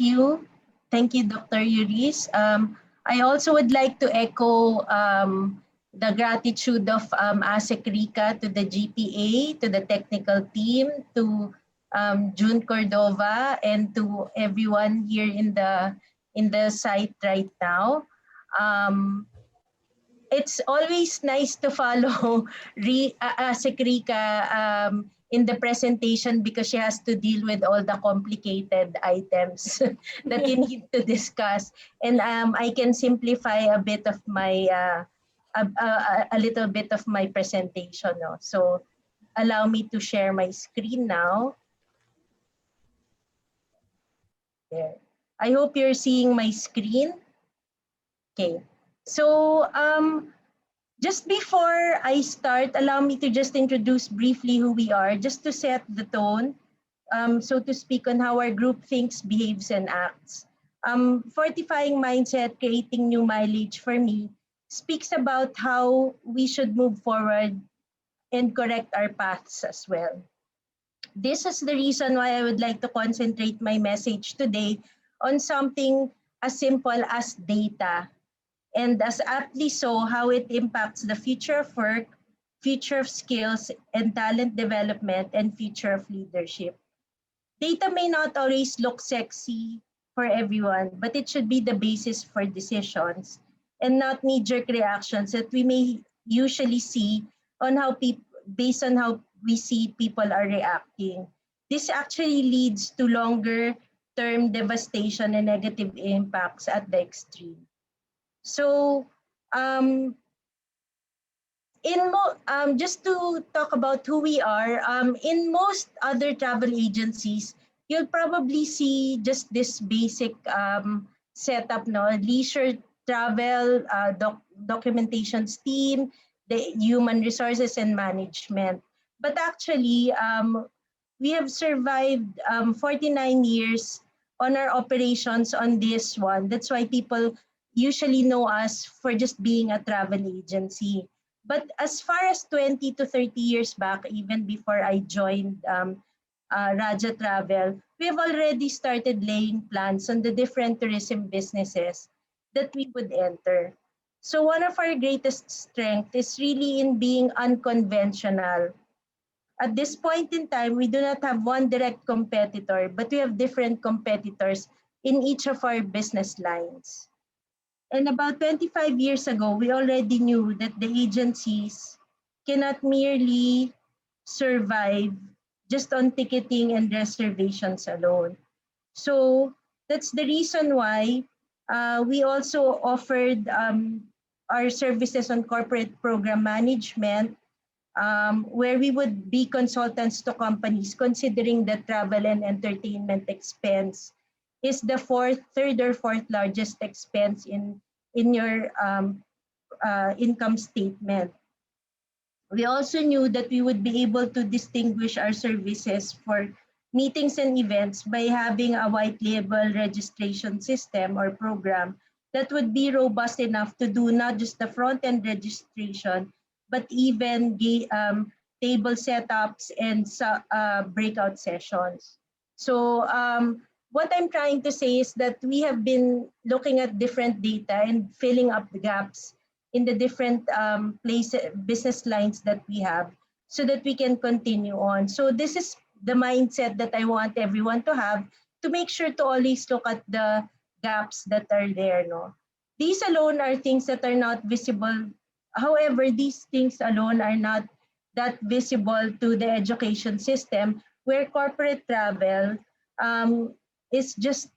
you. Thank you, Dr. Yuris. I also would like to echo the gratitude of ASEC Rica to the GPA, to the technical team, to June Cordova, and to everyone here in the site right now. It's always nice to follow ASEC Rica in the presentation because she has to deal with all the complicated items that you need to discuss. And I can simplify a bit of my, a little bit of my presentation. No? So allow me to share my screen now. There. I hope you're seeing my screen. Okay. So just before I start, allow me to just introduce briefly who we are, just to set the tone, so to speak, on how our group thinks, behaves, and acts. Fortifying Mindset, Creating New Mileage for me speaks about how we should move forward and correct our paths as well. This is the reason why I would like to concentrate my message today on something as simple as data. And as aptly so, how it impacts the future of work, future of skills and talent development, and future of leadership. Data may not always look sexy for everyone, but it should be the basis for decisions and not knee-jerk reactions that we may usually see on how people, based on how we see people are reacting. This actually leads to longer-term devastation and negative impacts at the extreme. So, just to talk about who we are, in most other travel agencies, you'll probably see just this basic setup, no? Leisure travel, documentations team, the human resources and management. But actually, we have survived 49 years on our operations on this one. That's why people usually know us for just being a travel agency. But as far as 20 to 30 years back, even before I joined Rajah Travel, we have already started laying plans on the different tourism businesses that we would enter. So one of our greatest strengths is really in being unconventional. At this point in time, we do not have one direct competitor, but we have different competitors in each of our business lines. And about 25 years ago, we already knew that the agencies cannot merely survive just on ticketing and reservations alone. So that's the reason why we also offered our services on corporate program management, where we would be consultants to companies considering that travel and entertainment expense is the third or fourth largest expense in your income statement. We also knew that we would be able to distinguish our services for meetings and events by having a white label registration system or program that would be robust enough to do not just the front-end registration, but even table setups and breakout sessions. So what I'm trying to say is that we have been looking at different data and filling up the gaps in the different business lines that we have so that we can continue on. So this is the mindset that I want everyone to have, to make sure to always look at the gaps that are there. No? These alone are things that are not visible. However, these things alone are not that visible to the education system, where corporate travel is just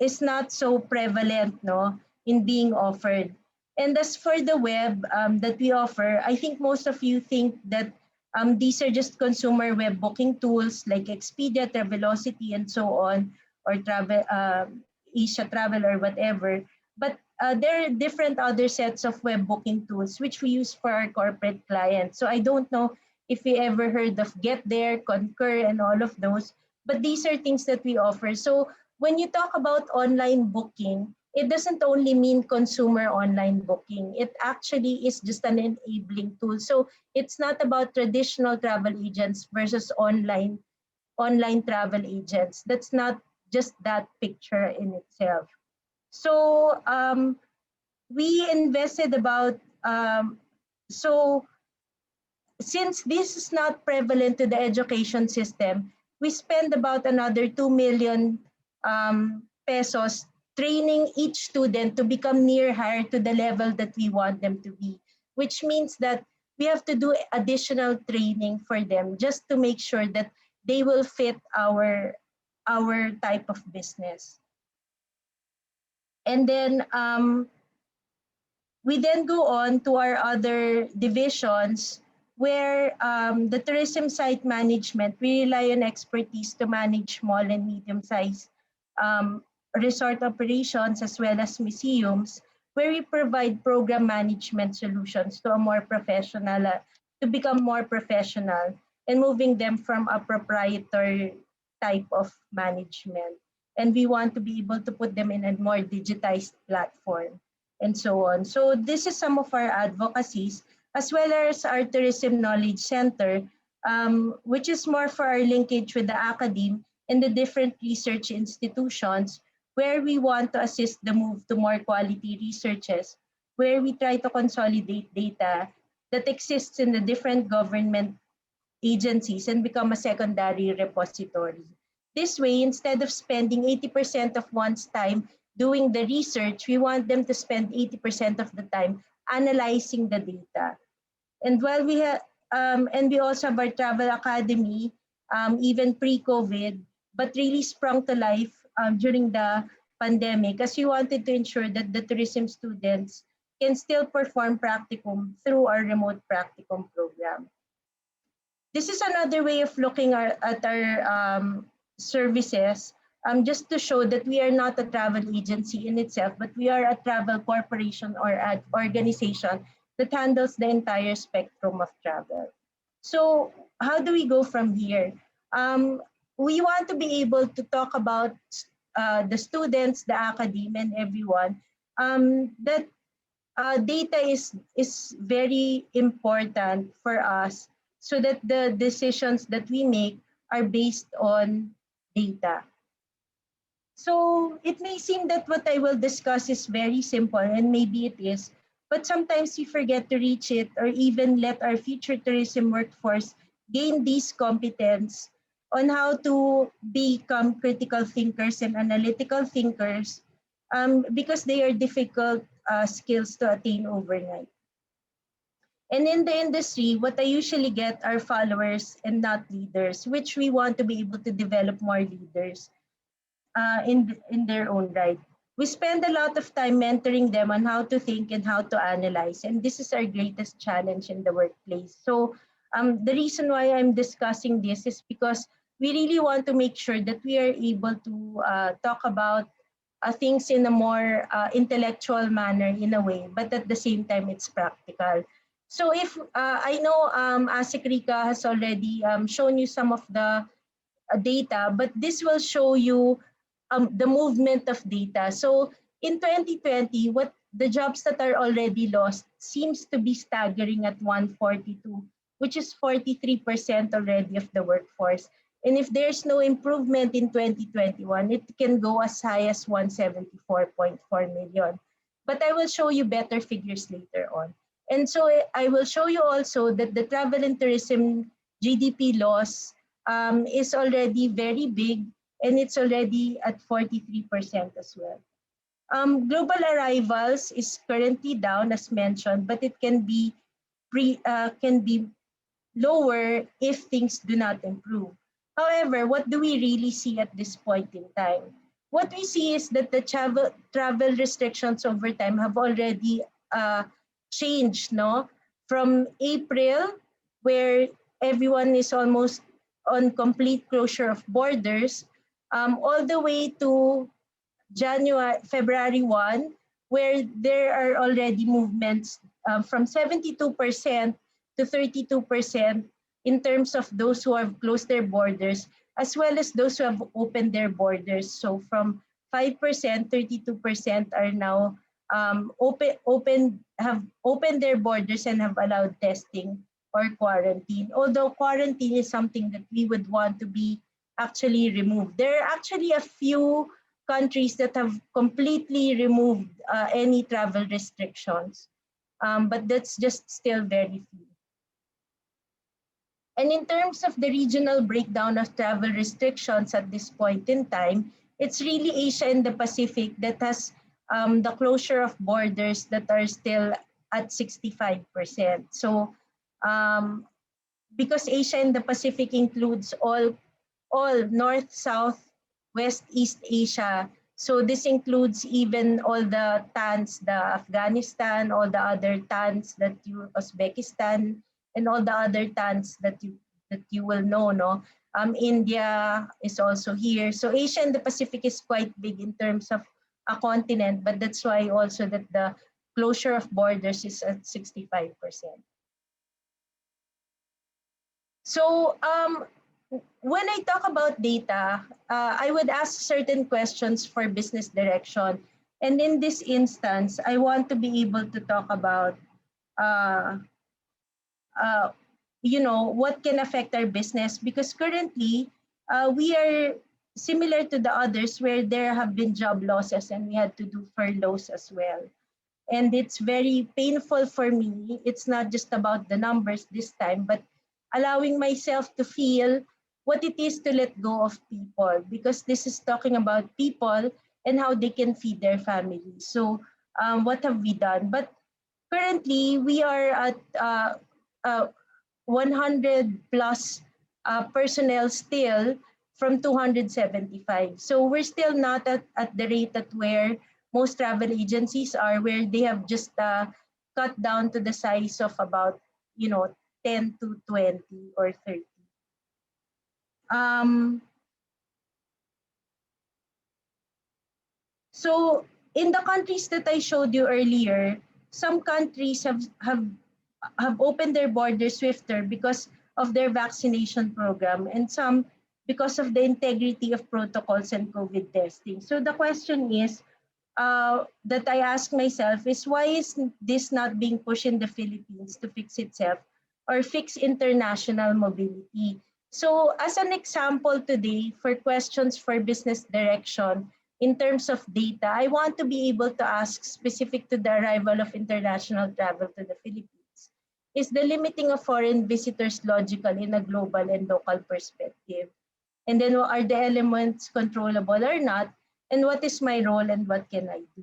is not so prevalent, no, in being offered. And as for the web that we offer, I think most of you think that these are just consumer web booking tools like Expedia, Travelocity, and so on, or Asia Travel or whatever. But there are different other sets of web booking tools which we use for our corporate clients. So I don't know if you ever heard of Get There, Concur, and all of those, but these are things that we offer. So when you talk about online booking, it doesn't only mean consumer online booking. It actually is just an enabling tool. So it's not about traditional travel agents versus online travel agents. That's not just that picture in itself. So we invested about, so since this is not prevalent to the education system, we spend about another 2 million pesos training each student to become near higher to the level that we want them to be, which means that we have to do additional training for them just to make sure that they will fit our type of business. And then we then go on to our other divisions where the tourism site management, we rely on expertise to manage small and medium-sized um, resort operations as well as museums, where we provide program management solutions to a more professional, to become more professional and moving them from a proprietary type of management. And we want to be able to put them in a more digitized platform and so on. So this is some of our advocacies, as well as our Tourism Knowledge Center, which is more for our linkage with the academe and the different research institutions, where we want to assist the move to more quality researches, where we try to consolidate data that exists in the different government agencies and become a secondary repository. This way, instead of spending 80% of one's time doing the research, we want them to spend 80% of the time analyzing the data. And while we have, and we also have our travel academy, even pre-COVID, but really sprung to life during the pandemic, as we wanted to ensure that the tourism students can still perform practicum through our remote practicum program. This is another way of looking at our services, just to show that we are not a travel agency in itself, but we are a travel corporation or an organization that handles the entire spectrum of travel. So how do we go from here? We want to be able to talk about the students, the academe, and everyone, that data is very important for us so that the decisions that we make are based on data. So it may seem that what I will discuss is very simple, and maybe it is, but sometimes we forget to reach it or even let our future tourism workforce gain these competence on how to become critical thinkers and analytical thinkers, because they are difficult skills to attain overnight. And in the industry, what I usually get are followers and not leaders, which we want to be able to develop more leaders in their own right. We spend a lot of time mentoring them on how to think and how to analyze, and this is our greatest challenge in the workplace. So the reason why I'm discussing this is because we really want to make sure that we are able to talk about things in a more intellectual manner in a way, but at the same time, it's practical. So if I know ASIC Rika has already shown you some of the data, but this will show you the movement of data. So in 2020, what the jobs that are already lost seems to be staggering at 142, which is 43% already of the workforce. And if there's no improvement in 2021, it can go as high as 174.4 million. But I will show you better figures later on. And so I will show you also that the travel and tourism GDP loss is already very big, and it's already at 43% as well. Global arrivals is currently down as mentioned, but it can be lower if things do not improve. However, what do we really see at this point in time? What we see is that the travel restrictions over time have already changed, no? From April, where everyone is almost on complete closure of borders, all the way to February 1, where there are already movements from 72% to 32% in terms of those who have closed their borders, as well as those who have opened their borders. So from 5%, 32% are now have opened their borders and have allowed testing or quarantine. Although quarantine is something that we would want to be actually removed. There are actually a few countries that have completely removed any travel restrictions, but that's just still very few. And in terms of the regional breakdown of travel restrictions at this point in time, it's really Asia and the Pacific that has the closure of borders that are still at 65%. So um, because Asia and the Pacific includes all North, South, West, East Asia. So this includes even all the TANs, the Afghanistan, all the other TANs that you, Uzbekistan, and all the other TANs that you will know, no? India is also here. So Asia and the Pacific is quite big in terms of a continent, but that's why also that the closure of borders is at 65%. So when I talk about data, I would ask certain questions for business direction. And in this instance, I want to be able to talk about, uh, uh, what can affect our business, because currently we are similar to the others where there have been job losses and we had to do furloughs as well. And it's very painful for me. It's not just about the numbers this time, but allowing myself to feel what it is to let go of people, because this is talking about people and how they can feed their families. So what have we done? But currently we are at uh, 100 plus personnel still from 275. So we're still not at the rate at where most travel agencies are, where they have just cut down to the size of about 10 to 20 or 30. Um, so in the countries that I showed you earlier, some countries have opened their borders swifter because of their vaccination program, and some because of the integrity of protocols and COVID testing. So the question is, that I ask myself is, why is this not being pushed in the Philippines to fix itself or fix international mobility? So as an example today for questions for business direction in terms of data, I want to be able to ask specific to the arrival of international travel to the Philippines. Is the limiting of foreign visitors logical in a global and local perspective? And then are the elements controllable or not? And what is my role and what can I do?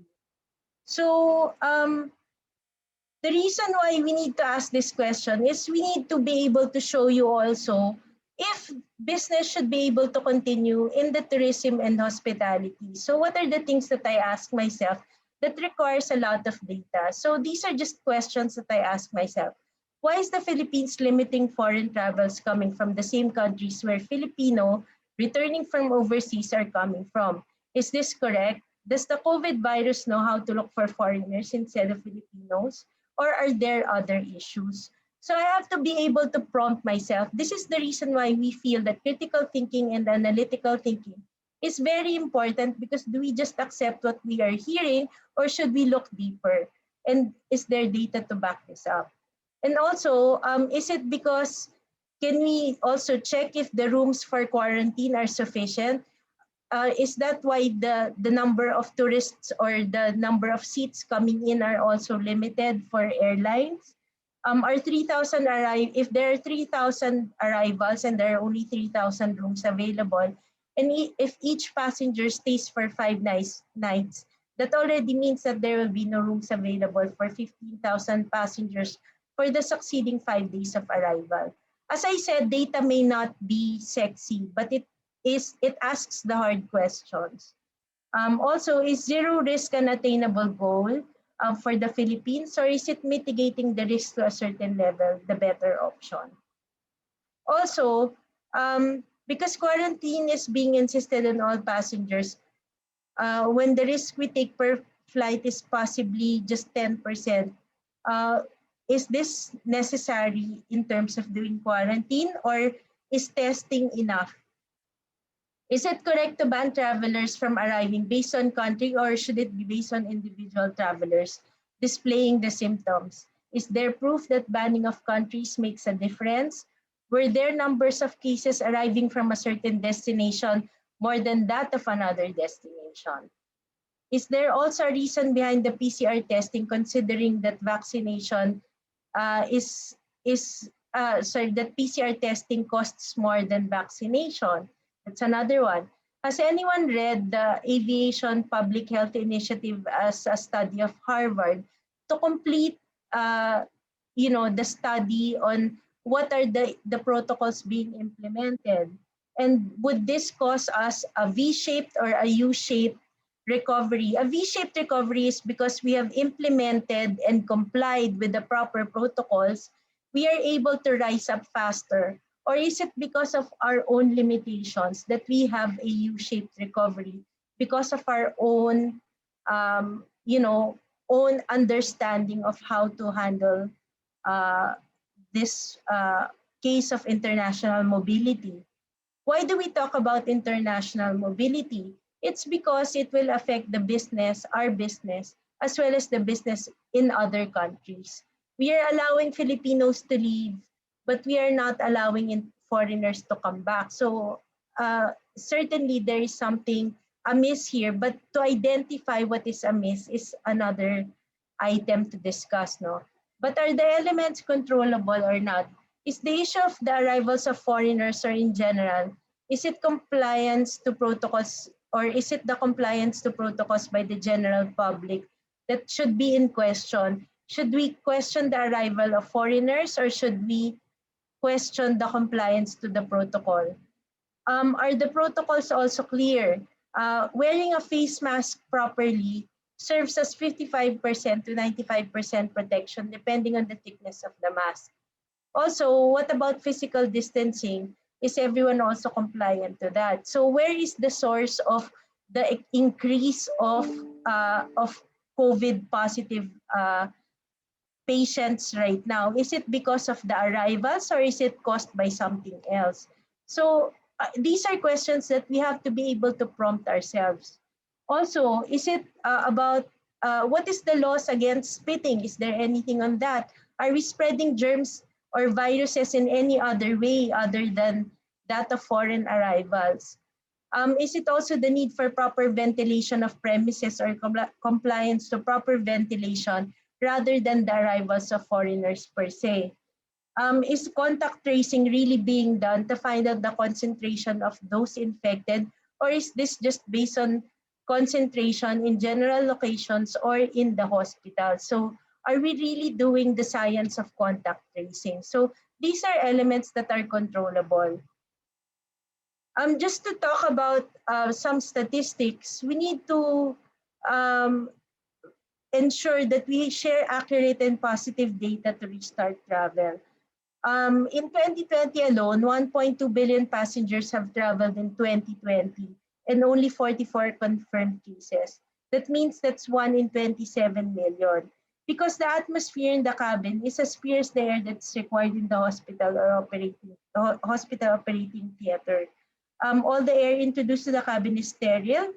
So the reason why we need to ask this question is we need to be able to show you also if business should be able to continue in the tourism and hospitality. So what are the things that I ask myself that requires a lot of data? So these are just questions that I ask myself. Why is the Philippines limiting foreign travels coming from the same countries where Filipino returning from overseas are coming from? Is this correct? Does the COVID virus know how to look for foreigners instead of Filipinos? Or are there other issues? So I have to be able to prompt myself. This is the reason why we feel that critical thinking and analytical thinking is very important, because do we just accept what we are hearing or should we look deeper? And is there data to back this up? And also, is it because can we also check if the rooms for quarantine are sufficient? Is that why the number of tourists or the number of seats coming in are also limited for airlines? Are 3,000 arrive? If there are 3,000 arrivals and there are only 3,000 rooms available, and if each passenger stays for 5 nights, that already means that there will be no rooms available for 15,000 passengers for the succeeding 5 days of arrival. As I said, data may not be sexy, but it asks the hard questions. Also, is zero risk an attainable goal for the Philippines, or is it mitigating the risk to a certain level the better option? Also, because quarantine is being insisted on all passengers, when the risk we take per flight is possibly just 10%, uh, is this necessary in terms of doing quarantine, or is testing enough? Is it correct to ban travelers from arriving based on country, or should it be based on individual travelers displaying the symptoms? Is there proof that banning of countries makes a difference? Were there numbers of cases arriving from a certain destination more than that of another destination? Is there also a reason behind the PCR testing, considering that vaccination that PCR testing costs more than vaccination? That's another one. Has anyone read the Aviation Public Health Initiative as a study of Harvard to complete, the study on what are the protocols being implemented? And would this cause us a V-shaped or a U-shaped recovery? A V-shaped recovery is because we have implemented and complied with the proper protocols, we are able to rise up faster. Or is it because of our own limitations that we have a U-shaped recovery because of our own, own understanding of how to handle uh, this case of international mobility? Why do we talk about international mobility? It's because it will affect the business, our business, as well as the business in other countries. We are allowing Filipinos to leave, but we are not allowing foreigners to come back. So certainly there is something amiss here, but to identify what is amiss is another item to discuss. No? But are the elements controllable or not? Is the issue of the arrivals of foreigners or in general, is it compliance to protocols, or is it the compliance to protocols by the general public that should be in question? Should we question the arrival of foreigners, or should we question the compliance to the protocol? Are the protocols also clear? Wearing a face mask properly serves as 55% to 95% protection depending on the thickness of the mask. Also, what about physical distancing? Is everyone also compliant to that? So where is the source of the increase of COVID positive patients right now? Is it because of the arrivals, or is it caused by something else? So these are questions that we have to be able to prompt ourselves. Also, is it about what is the laws against spitting? Is there anything on that? Are we spreading germs or viruses in any other way other than that of foreign arrivals? Is it also the need for proper ventilation of premises or compliance to proper ventilation rather than the arrivals of foreigners per se? Is contact tracing really being done to find out the concentration of those infected, or is this just based on concentration in general locations or in the hospital? So are we really doing the science of contact tracing? So these are elements that are controllable. Just to talk about some statistics, we need to um, ensure that we share accurate and positive data to restart travel. In 2020 alone, 1.2 billion passengers have traveled in 2020 and only 44 confirmed cases. That means that's 1 in 27 million. Because the atmosphere in the cabin is as pure as the air that's required in the hospital operating theater. All the air introduced to the cabin is sterile,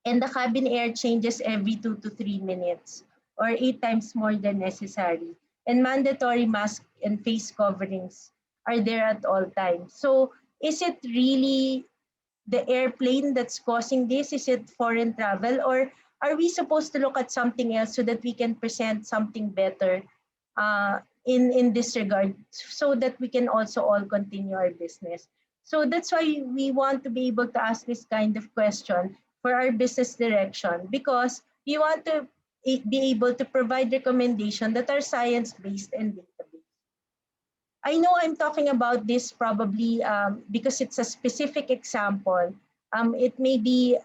and the cabin air changes every 2 to 3 minutes, or 8 times more than necessary. And mandatory mask and face coverings are there at all times. So is it really the airplane that's causing this? Is it foreign travel? Or are we supposed to look at something else so that we can present something better in this regard, so that we can also all continue our business? So that's why we want to be able to ask this kind of question for our business direction, because we want to be able to provide recommendations that are science-based and data-based. I know I'm talking about this probably because it's a specific example. It may be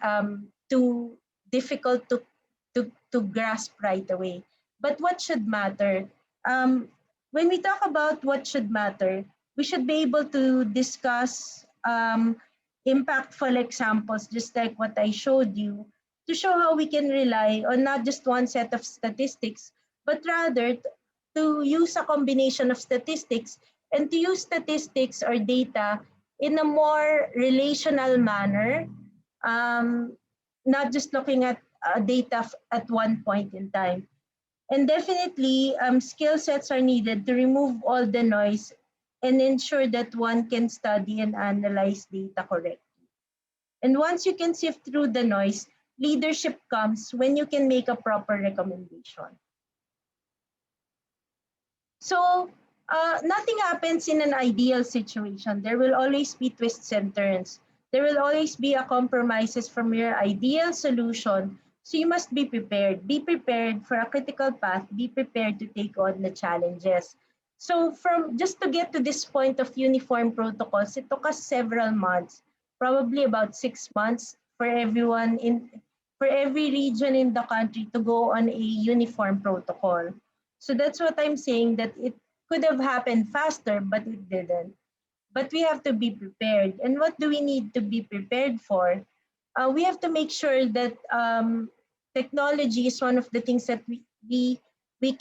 too difficult to grasp right away. But what should matter? When we talk about what should matter, we should be able to discuss impactful examples, just like what I showed you, to show how we can rely on not just one set of statistics, but rather to use a combination of statistics, and to use statistics or data in a more relational manner, not just looking at data at one point in time. And definitely, skill sets are needed to remove all the noise and ensure that one can study and analyze data correctly. And once you can sift through the noise, leadership comes when you can make a proper recommendation. So nothing happens in an ideal situation. There will always be twists and turns. There will always be a compromises from your ideal solution. So you must be prepared. Be prepared for a critical path. Be prepared to take on the challenges. So from just to get to this point of uniform protocols, it took us several months, probably about 6 months for everyone for every region in the country to go on a uniform protocol. So that's what I'm saying, that it could have happened faster, but it didn't. But we have to be prepared. And what do we need to be prepared for? We have to make sure that technology is one of the things that we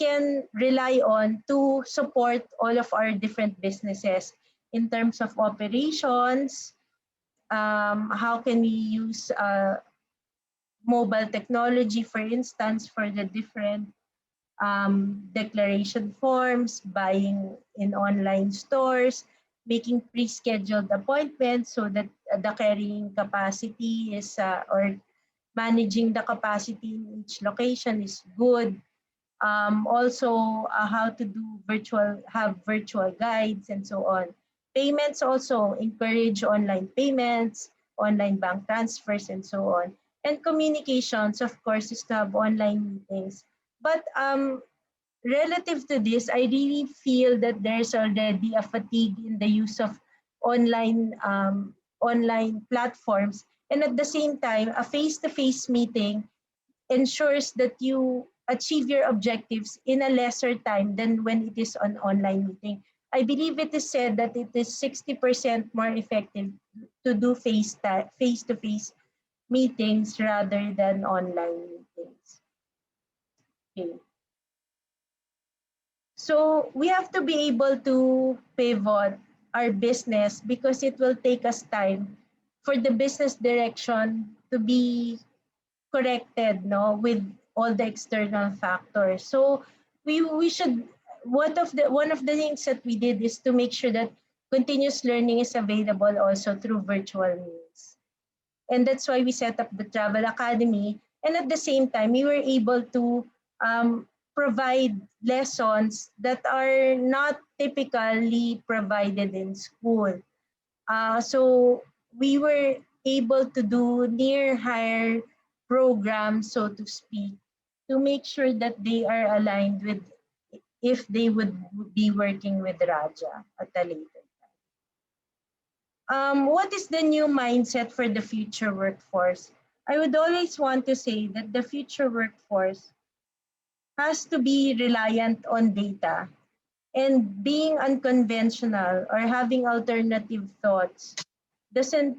can rely on to support all of our different businesses in terms of operations. How can we use mobile technology, for instance, for the different declaration forms, buying in online stores, making pre-scheduled appointments so that the carrying capacity is or managing the capacity in each location is good. Also, how to do have virtual guides and so on. Payments also encourage online payments, online bank transfers, and so on. And communications, of course, is to have online meetings. But relative to this, I really feel that there's already a fatigue in the use of online platforms, and at the same time, a face-to-face meeting ensures that you achieve your objectives in a lesser time than when it is an online meeting. I believe it is said that it is 60% more effective to do face-to-face meetings rather than online meetings. Okay. So we have to be able to pivot our business because it will take us time for the business direction to be corrected, no, with all the external factors. So we should one of the things that we did is to make sure that continuous learning is available also through virtual means. And that's why we set up the Travel Academy. And at the same time, we were able to provide lessons that are not typically provided in school. So we were able to do near hire programs, so to speak, to make sure that they are aligned with if they would be working with Rajah at a later. What is the new mindset for the future workforce? I would always want to say that the future workforce has to be reliant on data, and being unconventional or having alternative thoughts doesn't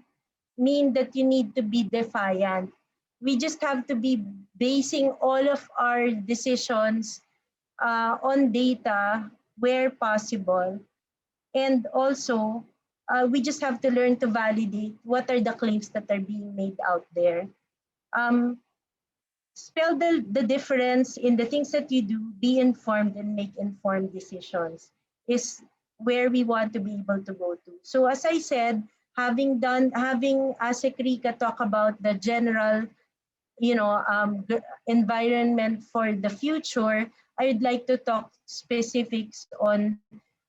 mean that you need to be defiant. We just have to be basing all of our decisions on data where possible. And also, we just have to learn to validate what are the claims that are being made out there. Um, Spell the difference in the things that you do, be informed and make informed decisions is where we want to be able to go to. So as I said, having ASEC Rika talk about the general, environment for the future, I would like to talk specifics on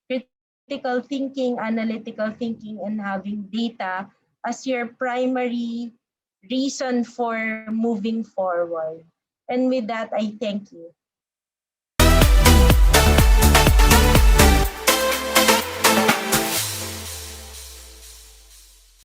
critical thinking, analytical thinking, and having data as your primary reason for moving forward. And with that, I thank you.